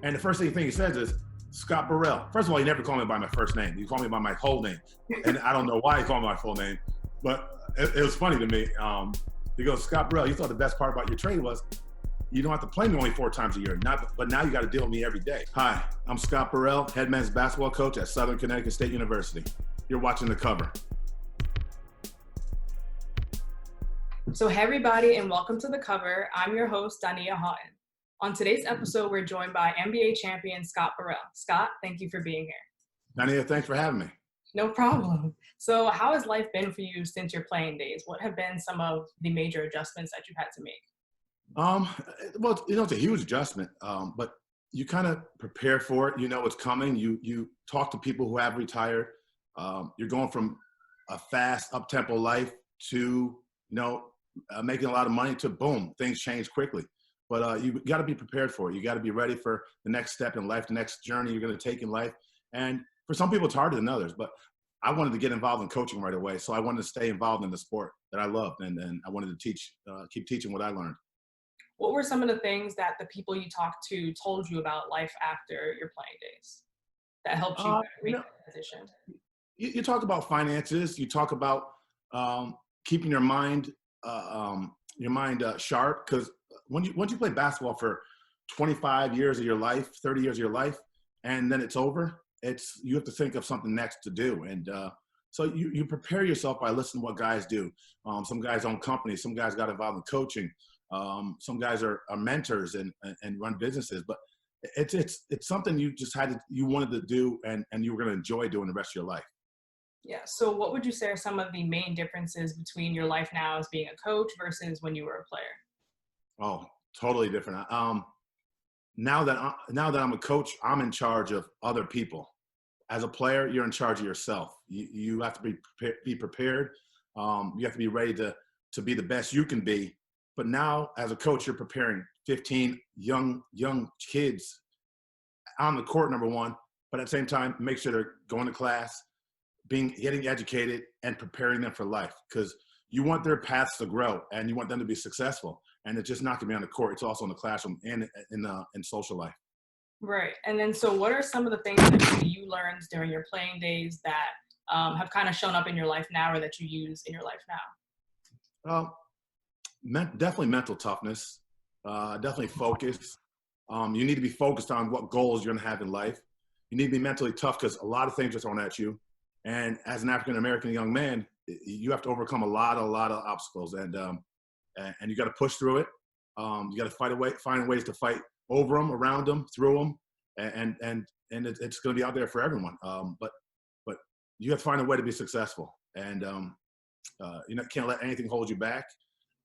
And the first thing he says is, Scott Burrell. First of all, he never called me by my first name. He called me by my whole name. And I don't know why he called me my full name, but it was funny to me. He goes, Scott Burrell, you thought the best part about your trade was you don't have to play me only 4 times a year, but now you got to deal with me every day. Hi, I'm Scott Burrell, head men's basketball coach at Southern Connecticut State University. You're watching The Cover. So hey everybody, and welcome to The Cover. I'm your host, Dania Haughton. On today's episode, we're joined by NBA champion Scott Burrell. Scott, thank you for being here. Dania, thanks for having me. No problem. So how has life been for you since your playing days? What have been some of the major adjustments that you've had to make? Well, it's a huge adjustment, but you kind of prepare for it. You know what's coming. You talk to people who have retired. You're going from a fast, up-tempo life to, making a lot of money to boom, things change quickly. But you got to be prepared for it. You got to be ready for the next step in life, the next journey you're going to take in life. And for some people, it's harder than others. But I wanted to get involved in coaching right away. So I wanted to stay involved in the sport that I loved. And I wanted to keep teaching what I learned. What were some of the things that the people you talked to told you about life after your playing days that helped you reach that position? You talk about finances. You talk about keeping your mind sharp, because once you play basketball for 25 years of your life, 30 years of your life, and then it's over, you have to think of something next to do. And so you prepare yourself by listening to what guys do. Some guys own companies. Some guys got involved in coaching. Some guys are mentors and run businesses. But it's something you wanted to do and you were going to enjoy doing the rest of your life. Yeah. So what would you say are some of the main differences between your life now as being a coach versus when you were a player? Oh, totally different. Now that I'm a coach, I'm in charge of other people. As a player, you're in charge of yourself. You have to be prepared. You have to be ready to be the best you can be. But now, as a coach, you're preparing 15 young kids on the court, number one. But at the same time, make sure they're going to class, getting educated, and preparing them for life. Because you want their paths to grow, and you want them to be successful. And it's just not going to be on the court. It's also in the classroom and in social life. Right. And then, so what are some of the things that you learned during your playing days that have kind of shown up in your life now, or that you use in your life now? Definitely mental toughness. Definitely focus. You need to be focused on what goals you're going to have in life. You need to be mentally tough because a lot of things are thrown at you. And as an African-American young man, you have to overcome a lot of obstacles. And you got to push through it. You got to find ways to fight over them, around them, through them, and it's going to be out there for everyone. But you have to find a way to be successful, and you can't let anything hold you back.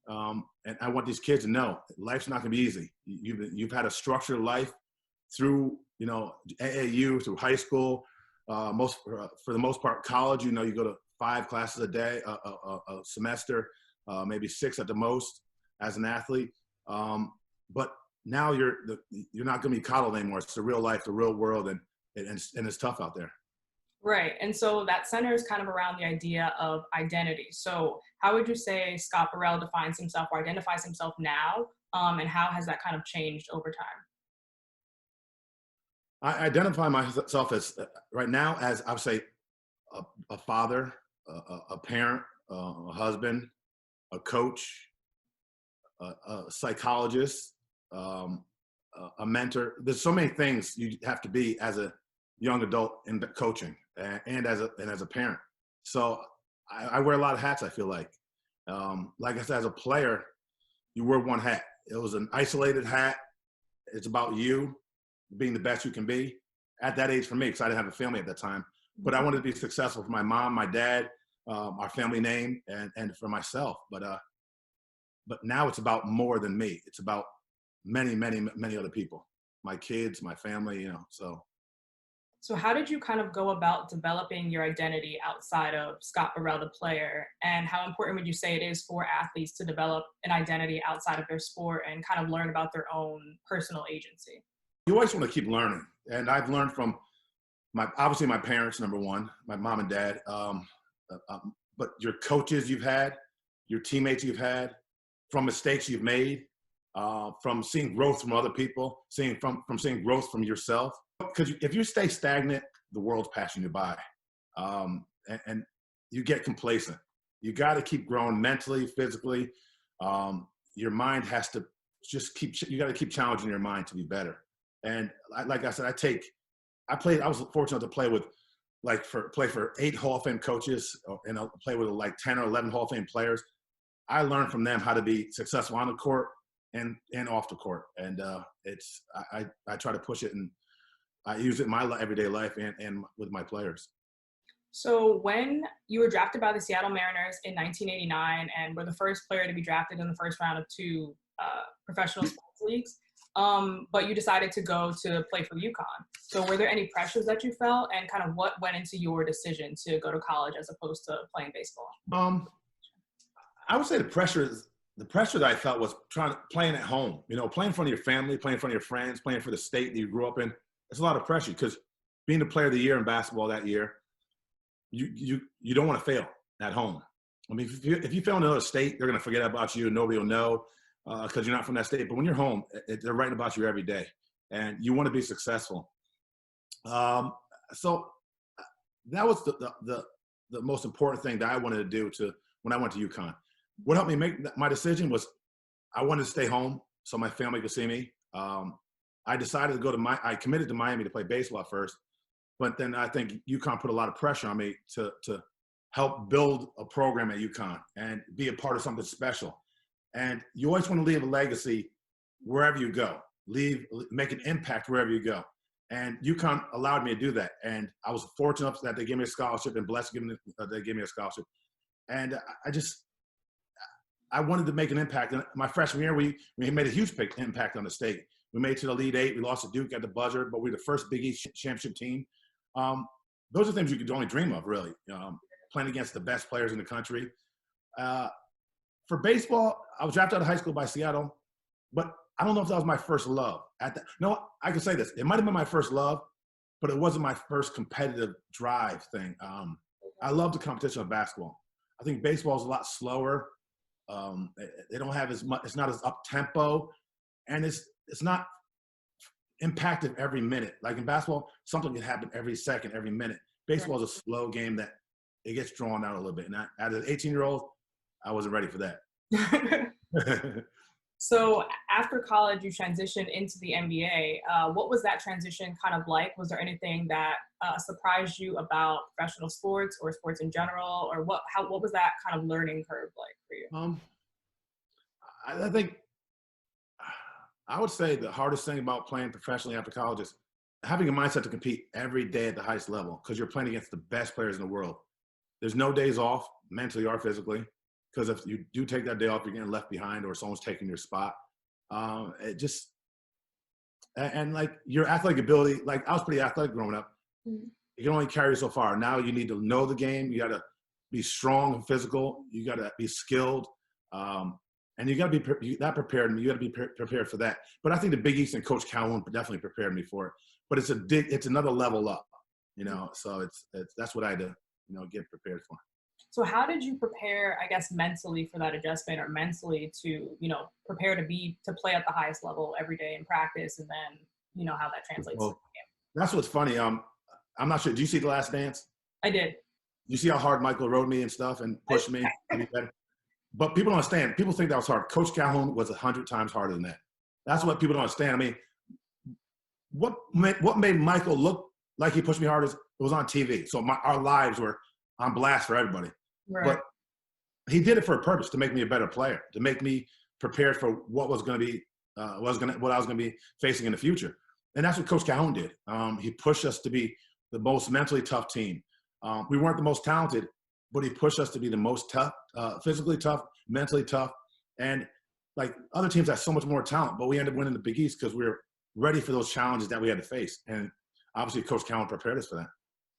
And I want these kids to know life's not going to be easy. You've had a structured life through AAU, through high school, for the most part college. You go to 5 classes a day, a semester. Maybe 6 at the most as an athlete. But now you're not going to be coddled anymore. It's the real life, the real world, and it's tough out there. Right. And so that centers kind of around the idea of identity. So how would you say Scott Burrell defines himself or identifies himself now? And how has that kind of changed over time? I identify myself as right now as I would say a father, a parent, a husband, a coach, a psychologist, a mentor. There's so many things you have to be as a young adult in coaching and as a parent. So I wear a lot of hats, I feel like. Like I said, as a player, you wear one hat. It was an isolated hat. It's about you being the best you can be. At that age for me, because I didn't have a family at that time. But I wanted to be successful for my mom, my dad, our family name, and for myself. But now it's about more than me. It's about many other people, my kids, my family, So how did you kind of go about developing your identity outside of Scott Burrell, the player? And how important would you say it is for athletes to develop an identity outside of their sport and kind of learn about their own personal agency? You always want to keep learning. And I've learned from obviously my parents, number one, my mom and dad, but your coaches you've had, your teammates you've had, from mistakes you've made, from seeing growth from other people, from seeing growth from yourself. Because if you stay stagnant, the world's passing you by, and you get complacent. You got to keep growing mentally, physically. Your mind has to you got to keep challenging your mind to be better. And like I said, I was fortunate to play for 8 Hall of Fame coaches and play with like 10 or 11 Hall of Fame players. I learned from them how to be successful on the court and off the court. And I try to push it, and I use it in my everyday life and with my players. So when you were drafted by the Seattle Mariners in 1989 and were the first player to be drafted in the first round of 2 professional sports leagues, but you decided to go to play for UConn. So were there any pressures that you felt, and kind of what went into your decision to go to college as opposed to playing baseball? I would say the pressure that I felt was playing at home, playing in front of your family, playing in front of your friends, playing for the state that you grew up in. It's a lot of pressure because being the player of the year in basketball that year, you don't want to fail at home. I mean, if you fail in another state, they're going to forget about you and nobody will know because you're not from that state. But when you're home, they're writing about you every day, and you want to be successful. So that was the most important thing that I wanted to do when I went to UConn. What helped me make my decision was I wanted to stay home so my family could see me. I decided to I committed to Miami to play baseball at first, but then I think UConn put a lot of pressure on me to help build a program at UConn and be a part of something special. And you always want to leave a legacy wherever you go, make an impact wherever you go. And UConn allowed me to do that. And I was fortunate that they gave me a scholarship, and blessed they gave me a scholarship. And I wanted to make an impact. And my freshman year, we made a huge impact on the state. We made it to the Elite Eight. We lost to Duke at the buzzer, but we were the first Big East championship team. Those are things you could only dream of, really, playing against the best players in the country. For baseball, I was drafted out of high school by Seattle, but I don't know if that was my first love. No, I can say this. It might have been my first love, but it wasn't my first competitive drive thing. I love the competition of basketball. I think baseball is a lot slower. They don't have as much. It's not as up tempo, and it's not impacted every minute. Like in basketball, something can happen every second, every minute. Baseball is a slow game that it gets drawn out a little bit. And as an 18-year-old, I wasn't ready for that. So after college, you transitioned into the NBA. What was that transition kind of like? Was there anything that surprised you about professional sports or sports in general? Or what was that kind of learning curve like for you? I think I would say the hardest thing about playing professionally after college is having a mindset to compete every day at the highest level, because you're playing against the best players in the world. There's no days off, mentally or physically, because if you do take that day off, you're getting left behind or someone's taking your spot. And like your athletic ability, like I was pretty athletic growing up. Mm-hmm. You can only carry so far. Now you need to know the game. You got to be strong and physical. You got to be skilled. And you got to be that prepared, and you got to be prepared for that. But I think the Big East and Coach Calhoun definitely prepared me for it. But it's another level up, So that's what I had to, get prepared for. So how did you prepare, I guess, mentally for that adjustment, or mentally to, prepare to play at the highest level every day in practice, and then, how that translates to the game? That's what's funny. I'm not sure. Do you see The Last Dance? I did. You see how hard Michael rode me and stuff and pushed me to be better? But people don't understand. People think that was hard. Coach Calhoun was 100 times harder than that. That's what people don't understand. I mean, what made Michael look like he pushed me hard is it was on TV. So our lives were on blast for everybody. Right. But he did it for a purpose, to make me a better player, to make me prepared for what was going to be, what I was going to be facing in the future. And that's what Coach Calhoun did. He pushed us to be the most mentally tough team. We weren't the most talented, but he pushed us to be the most tough, physically tough, mentally tough. And like other teams had so much more talent, but we ended up winning the Big East because we were ready for those challenges that we had to face. And obviously Coach Calhoun prepared us for that.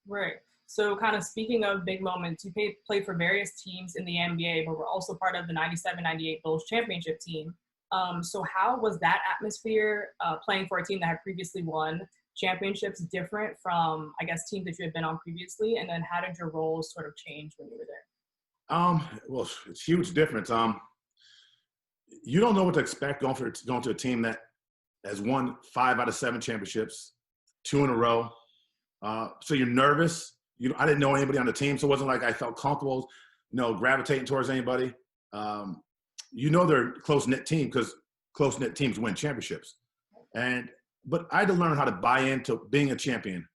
Right. So kind of speaking of big moments, you played for various teams in the NBA, but were also part of the 97-98 Bulls championship team. So how was that atmosphere playing for a team that had previously won championships different from, I guess, teams that you had been on previously? And then how did your roles sort of change when you were there? Well, it's huge difference. you don't know what to expect going to a team that has won 5 out of 7 championships, 2 in a row. So you're nervous. I didn't know anybody on the team, so it wasn't like I felt comfortable, gravitating towards anybody. They're a close-knit team because close-knit teams win championships. But I had to learn how to buy into being a champion,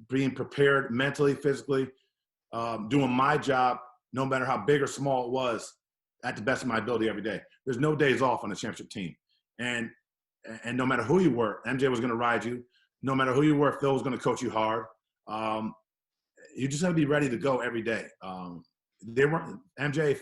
being prepared mentally, physically, doing my job, no matter how big or small it was, at the best of my ability every day. There's no days off on a championship team. And no matter who you were, MJ was going to ride you. No matter who you were, Phil was going to coach you hard. You just have to be ready to go every day. They weren't MJ,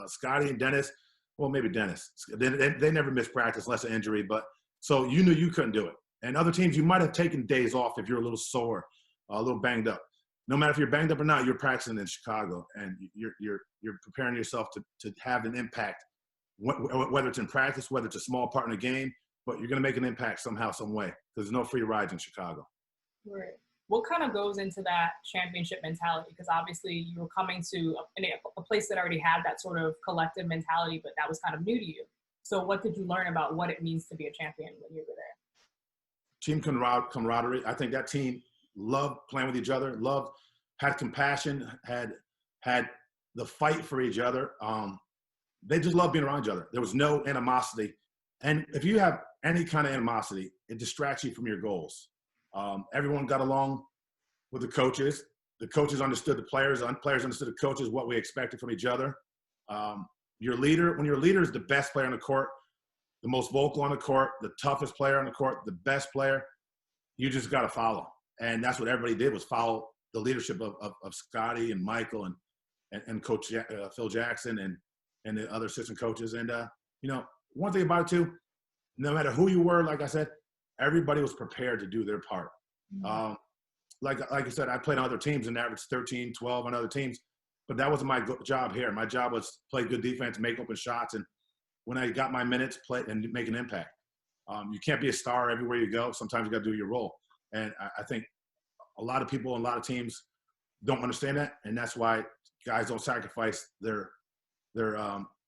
Scotty, and Dennis. Well, maybe Dennis. They never missed practice unless an injury. But so you knew you couldn't do it. And other teams, you might have taken days off if you're a little sore, a little banged up. No matter if you're banged up or not, you're practicing in Chicago, and you're preparing yourself to have an impact, whether it's in practice, whether it's a small part in the game. But you're going to make an impact somehow, some way, because there's no free rides in Chicago. Right. What kind of goes into that championship mentality? Because obviously you were coming to a place that already had that sort of collective mentality, but that was kind of new to you. So what did you learn about what it means to be a champion when you were there? Team camaraderie. I think that team loved playing with each other, had compassion, had the fight for each other. They just loved being around each other. There was no animosity. And if you have any kind of animosity, it distracts you from your goals. Everyone got along with the coaches. The coaches understood the players. The players understood the coaches, what we expected from each other. When your leader is the best player on the court, the most vocal on the court, the toughest player on the court, the best player, you just got to follow. And that's what everybody did, was follow the leadership of Scotty and Michael and Coach Phil Jackson and the other assistant coaches. And, one thing about it, too, no matter who you were, like I said, everybody was prepared to do their part. Mm-hmm. Like I said, I played on other teams and averaged 13, 12 on other teams, but that wasn't my job here. My job was play good defense, make open shots, and when I got my minutes, play and make an impact. You can't be a star everywhere you go. Sometimes you got to do your role. And I think a lot of people and a lot of teams don't understand that, and that's why guys don't sacrifice their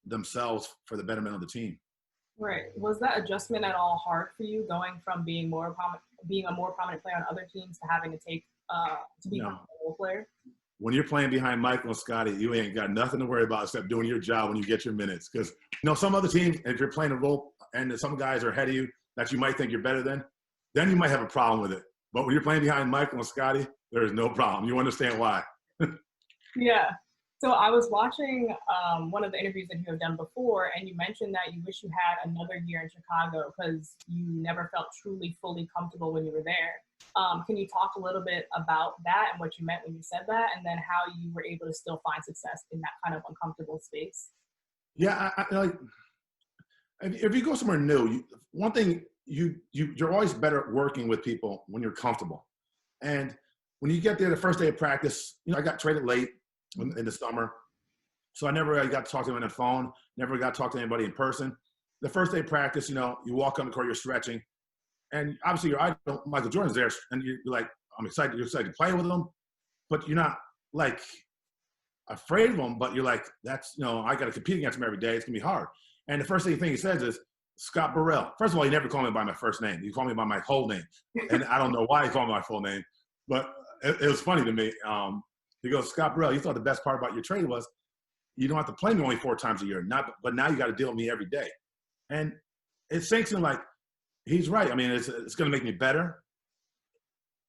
themselves for the betterment of the team. Right. Was that adjustment at all hard for you, going from being a more prominent player on other teams to having to become a role player? When you're playing behind Michael and Scotty, you ain't got nothing to worry about except doing your job when you get your minutes. Because some other teams, if you're playing a role and some guys are ahead of you that you might think you're better than, then you might have a problem with it. But when you're playing behind Michael and Scotty, there is no problem. You understand why. Yeah. So I was watching one of the interviews that you have done before, and you mentioned that you wish you had another year in Chicago because you never felt truly, fully comfortable when you were there. Can you talk a little bit about that and what you meant when you said that, and then how you were able to still find success in that kind of uncomfortable space? Yeah, I like if you go somewhere new, one thing you're always better at working with people when you're comfortable. And when you get there, the first day of practice, I got traded late in the summer. So I never really got to talk to him on the phone, never got to talk to anybody in person. The first day of practice, you walk on the court, you're stretching. And obviously your idol, Michael Jordan's there, and you're like, you're excited to play with him, but you're not like afraid of him, but you're like, that's, I got to compete against him every day. It's going to be hard. And the first thing he says is, Scott Burrell. First of all, he never called me by my first name. He called me by my whole name. And I don't know why he called me my full name, but it was funny to me. He goes, Scott Burrell, you thought the best part about your trade was you don't have to play me only 4 times a year, but now you got to deal with me every day. And it sinks in like, he's right. I mean, it's going to make me better.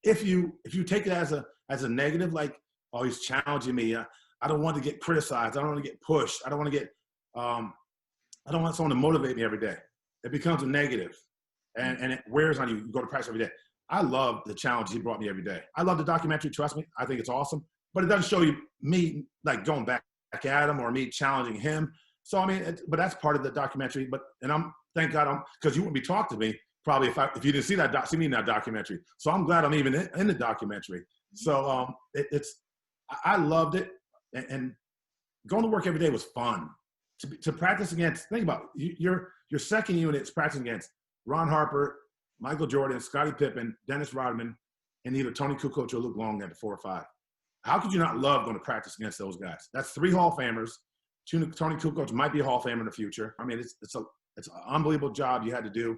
If you take it as a negative, like, oh, he's challenging me. I don't want to get criticized. I don't want to get pushed. I don't want to get I don't want someone to motivate me every day. It becomes a negative, and it wears on you. You go to practice every day. I love the challenge he brought me every day. I love the documentary, trust me. I think it's awesome. But it doesn't show you me, like, going back at him or me challenging him. So, I mean, but that's part of the documentary. Thank God, because you wouldn't be talking to me probably if you didn't see me in that documentary. So I'm glad I'm even in the documentary. So I loved it. And going to work every day was fun. To practice against, think about it, your second unit is practicing against Ron Harper, Michael Jordan, Scottie Pippen, Dennis Rodman, and either Tony Kukoc or Luke Long at the 4 or 5. How could you not love going to practice against those guys? That's 3 Hall of Famers. Tony Kukoc might be a Hall of Famer in the future. I mean, it's an unbelievable job you had to do,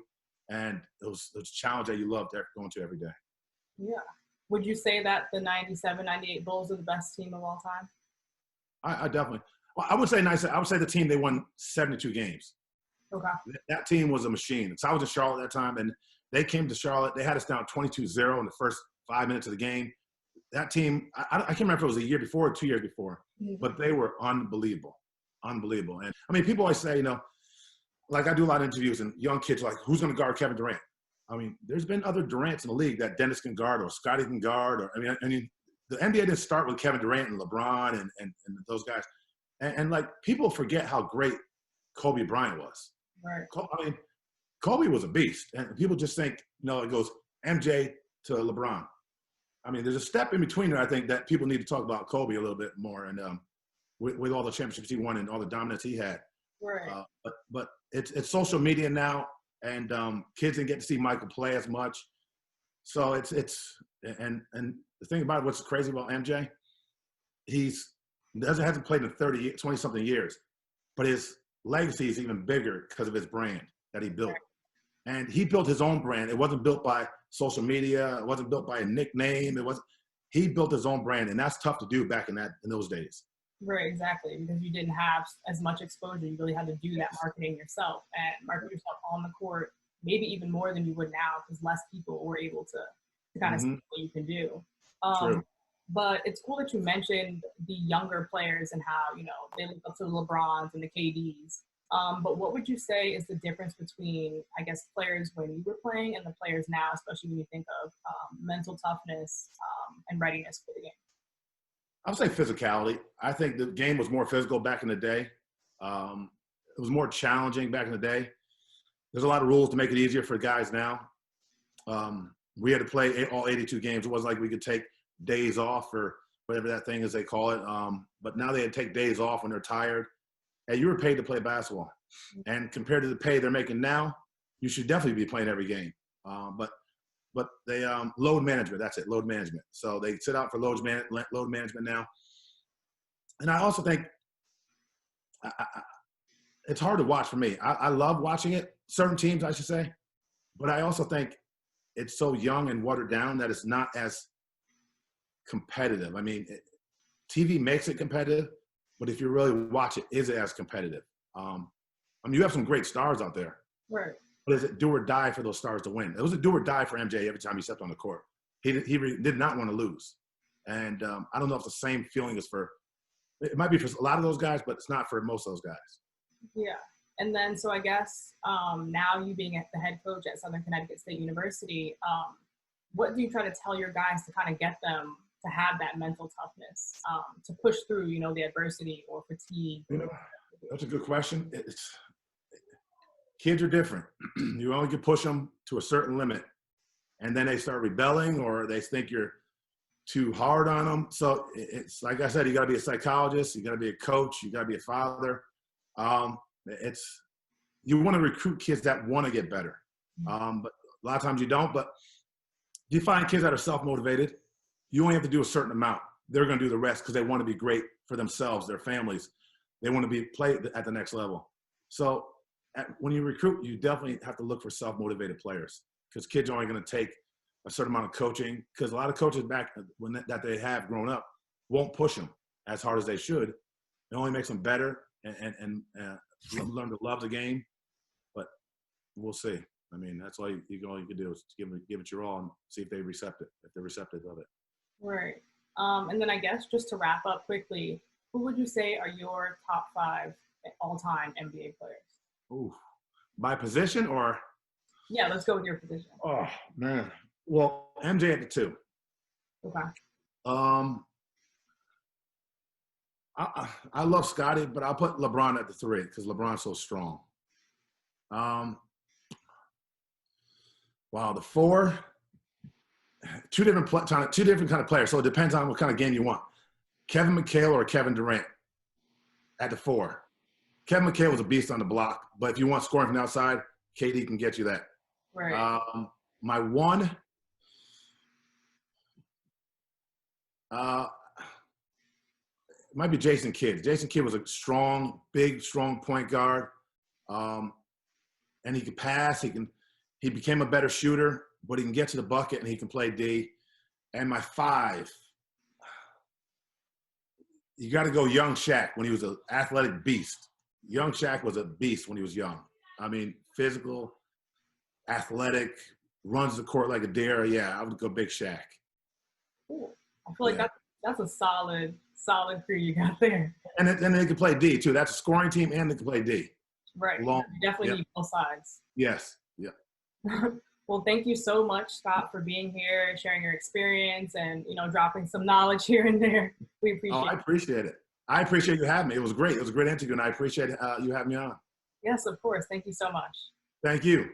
and it was a challenge that you loved going to every day. Yeah. Would you say that the 97, 98 Bulls are the best team of all time? I definitely. Well, I would say nice. I would say the team, they won 72 games. Okay. That team was a machine. So I was in Charlotte at that time, and they came to Charlotte. They had us down 22-0 in the first 5 minutes of the game. That team, I can't remember if it was a year before or 2 years before, but they were unbelievable. Unbelievable. And I mean, people always say, like I do a lot of interviews, and young kids are like, who's going to guard Kevin Durant? I mean, there's been other Durants in the league that Dennis can guard or Scotty can guard. Or I mean, the NBA didn't start with Kevin Durant and LeBron and those guys. And like, people forget how great Kobe Bryant was. Right. I mean, Kobe was a beast. And people just think, it goes MJ to LeBron. I mean, there's a step in between there, I think, that people need to talk about Kobe a little bit more. And with all the championships he won and all the dominance he had. Right. But it's social media now, and kids didn't get to see Michael play as much. So it's and the thing about what's crazy about MJ, hasn't played in 20-something years, but his legacy is even bigger because of his brand that he built. Right. And he built his own brand. It wasn't built by social media. It wasn't built by a nickname. He built his own brand, and that's tough to do back in those days. Right, exactly, because you didn't have as much exposure. You really had to do that marketing yourself and market yourself on the court, maybe even more than you would now, because less people were able to kind of see what you can do. True. But it's cool that you mentioned the younger players and how, they look up to the LeBrons and the KDs. But what would you say is the difference between, I guess, players when you were playing and the players now, especially when you think of mental toughness and readiness for the game? I would say physicality. I think the game was more physical back in the day. It was more challenging back in the day. There's a lot of rules to make it easier for guys now. We had to play all 82 games. It wasn't like we could take days off or whatever that thing is they call it. But now they had to take days off when they're tired. And you were paid to play basketball. And compared to the pay they're making now, you should definitely be playing every game. But they load management. That's it, load management. So they sit out for load management now. And I also think it's hard to watch for me. I love watching it, certain teams, I should say. But I also think it's so young and watered down that it's not as competitive. I mean, TV makes it competitive, but if you really watch it, is it as competitive? I mean, you have some great stars out there. Right. But is it do or die for those stars to win? It was a do or die for MJ every time he stepped on the court. He did not want to lose. And I don't know if the same feeling is it might be for a lot of those guys, but it's not for most of those guys. Yeah. And then, so I guess now you being the head coach at Southern Connecticut State University, what do you try to tell your guys to kind of get them to have that mental toughness, to push through, the adversity or fatigue? That's a good question. Kids are different. You only can push them to a certain limit, and then they start rebelling or they think you're too hard on them. So it's like I said, you got to be a psychologist, you got to be a coach, you got to be a father. You want to recruit kids that want to get better, but a lot of times you don't. But you find kids that are self-motivated. You only have to do a certain amount. They're going to do the rest because they want to be great for themselves, their families. They want to play at the next level. So when you recruit, you definitely have to look for self-motivated players because kids are only going to take a certain amount of coaching because a lot of coaches that they have grown up won't push them as hard as they should. It only makes them better and learn to love the game. But we'll see. I mean, that's all you can do is give it your all and see if they're receptive of it. Right. And then I guess just to wrap up quickly, who would you say are your top 5 all-time NBA players? Ooh, by position or? Yeah, let's go with your position. Oh man. Well, MJ at the 2. Okay. I love Scotty, but I'll put LeBron at the 3 because LeBron's so strong. Wow, the 4. Two different kind of players, so it depends on what kind of game you want. Kevin McHale or Kevin Durant at the 4. Kevin McHale was a beast on the block, but if you want scoring from the outside, KD can get you that. Right. My 1, it might be Jason Kidd. Jason Kidd was a strong, big, strong point guard. And he could pass. He became a better shooter, but he can get to the bucket and he can play D. And my 5, you got to go young Shaq when he was an athletic beast. Young Shaq was a beast when he was young. I mean, physical, athletic, runs the court like a deer. Yeah, I would go big Shaq. Cool. I feel like that's a solid crew you got there. And then they can play D too. That's a scoring team and they can play D. Right. You definitely need both sides. Yes. Yeah. Well, thank you so much, Scott, for being here, sharing your experience, and dropping some knowledge here and there. We appreciate it. I appreciate it. I appreciate you having me. It was great. It was a great interview, and I appreciate you having me on. Yes, of course. Thank you so much. Thank you.